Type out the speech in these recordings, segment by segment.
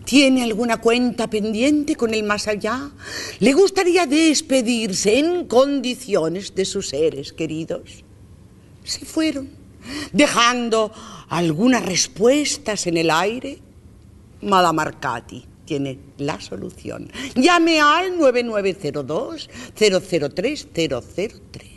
¿Tiene alguna cuenta pendiente con el más allá? ¿Le gustaría despedirse en condiciones de sus seres queridos? Se fueron, dejando algunas respuestas en el aire. Madame Arcati tiene la solución. Llame al 9902-003-003.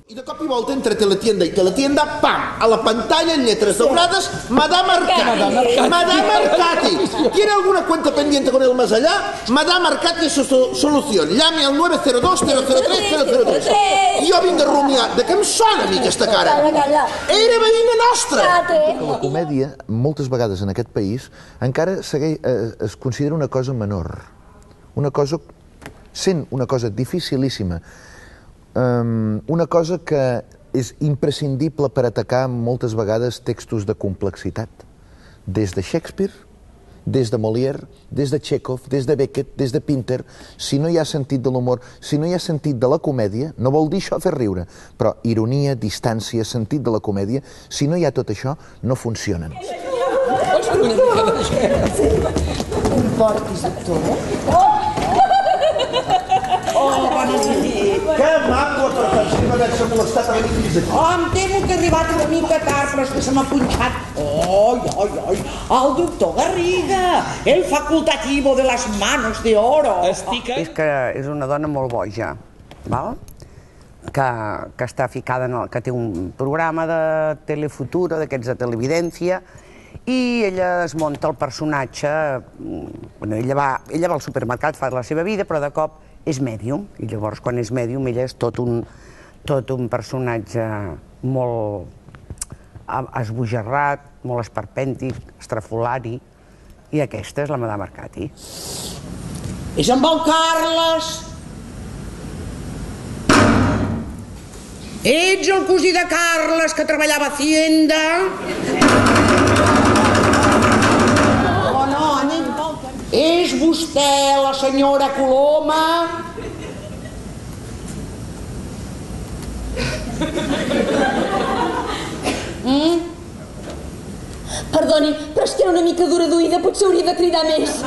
I de cop i volta entre Teletienda i Teletienda, ¡pam! A la pantalla en letras doradas, Madame Arcati. Madame Arcati. ¿Tiene alguna cuenta pendiente con el más allá? Madame Arcati es su solución. Llame al 902-003-003. I jo vinc a rumiar. De què em sona a mi aquesta cara? Era veïna nostra! La comèdia, moltes vegades en aquest país, encara es considera una cosa menor. Una cosa, sent una cosa dificilíssima, una cosa que és imprescindible per atacar moltes vegades textos de complexitat. Des de Shakespeare, des de Molière, des de Chekhov, des de Beckett, des de Pinter, si no hi ha sentit de l'humor, si no hi ha sentit de la comèdia, no vol dir això fer riure, però ironia, distància, sentit de la comèdia, si no hi ha tot això, no funcionen. Un portis actor, Que maco, perfecció, d'haver-se molestat a venir fins aquí. Em temo que he arribat una mica tard, però és que se m'ha punxat. El doctor Garriga, el facultativo de las manos de oro. És que és una dona molt boja, val? Que està ficada, que té un programa de Telefuturo, d'aquests de televidència, i ella es munta el personatge. Ella va al supermercat, fa la seva vida, però de cop és mèdium, i llavors quan és mèdium ella és tot un personatge molt esbojarrat, molt esperpèntic, estrafolari, i aquesta és la Madame Arcati. És amb el Carles. Ets el cosí de Carles que treballava a Hacienda? És vostè la senyora Coloma? Perdoni, però és que era una mica dura d'oïda, potser hauria de cridar més.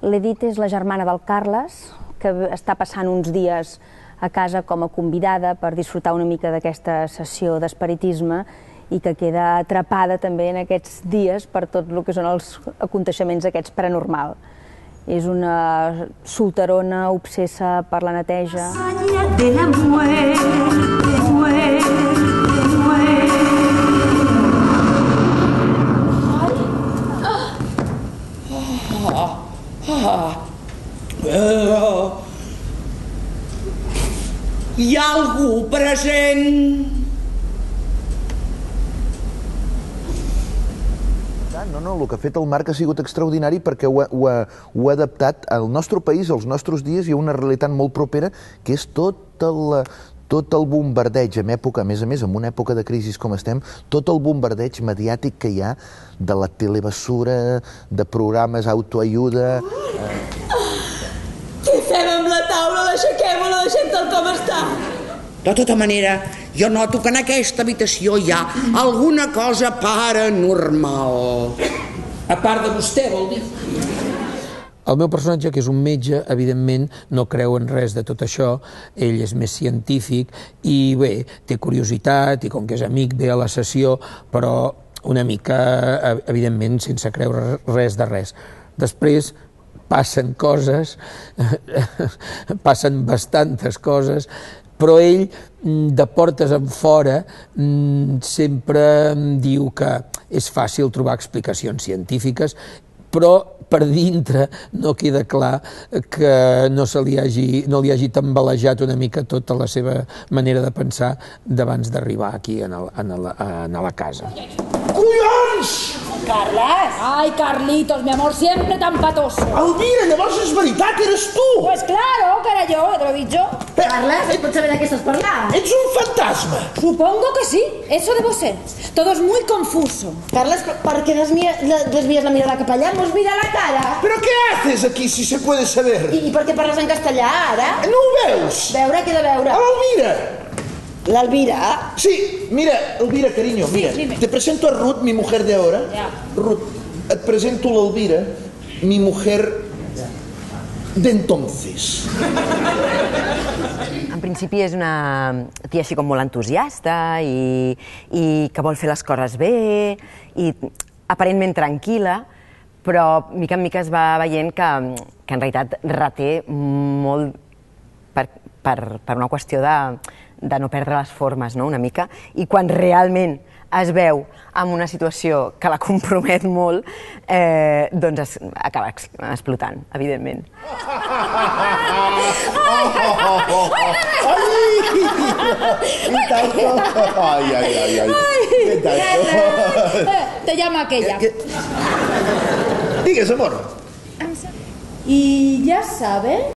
L'Edith és la germana del Carles, que està passant uns dies a casa com a convidada per disfrutar una mica d'aquesta sessió d'espiritisme i que queda atrapada també en aquests dies per tot el que són els aconteixements aquests paranormal. És una solterona obsessa per la neteja. Hi ha algú present? No, el que ha fet el Marc ha sigut extraordinari perquè ho ha adaptat al nostre país, als nostres dies, i a una realitat molt propera, que és tot el bombardeig, a més a més, en una època de crisi com estem, tot el bombardeig mediàtic que hi ha de la telebasura, de programes autoajuda... Què fem amb la taula? L'aixequem o la deixem tal com està? De tota manera, jo noto que en aquesta habitació hi ha alguna cosa paranormal. A part de vostè, vol dir? El meu personatge, que és un metge, evidentment no creu en res de tot això, ell és més científic i bé, té curiositat i com que és amic ve a la sessió, però una mica, evidentment, sense creure res de res. Després passen coses, passen bastantes coses, però ell, de portes enfora, sempre diu que és fàcil trobar explicacions científiques, però per dintre no queda clar que no li hagi tambalejat una mica tota la seva manera de pensar d'abans d'arribar aquí a la casa. Collons! Carles! Ay, Carlitos, mi amor, siempre tan patoso. Elvira, llavors és veritat, eres tu! Pues claro, que era yo, te lo he dicho. Carles, ¿puedes saber de qué estás hablando? Ets un fantasma! Supongo que sí, eso debo ser. Todo es muy confuso. Carles, ¿por qué desvías la mirada cap allá? ¿Nos mira la cara? ¿Pero qué haces aquí, si se puede saber? I per què parles en castellà, ara? No ho veus? Veure, què he de veure? A l'Elvira! ¿L'Elvira? Sí, mira, Elvira, cariño, mira. Te presento a Ruth, mi mujer de ahora. Ruth, et presento l'Elvira, mi mujer de entonces. En principi és una tia així com molt entusiasta i que vol fer les coses bé i aparentment tranquil·la, però mica en mica es va veient que en realitat reté molt per una qüestió de no perdre les formes, no?, una mica, i quan realment es veu en una situació que la compromet molt, doncs acaba explotant, evidentment. Te llama aquella. Digues, amor. Y ya saben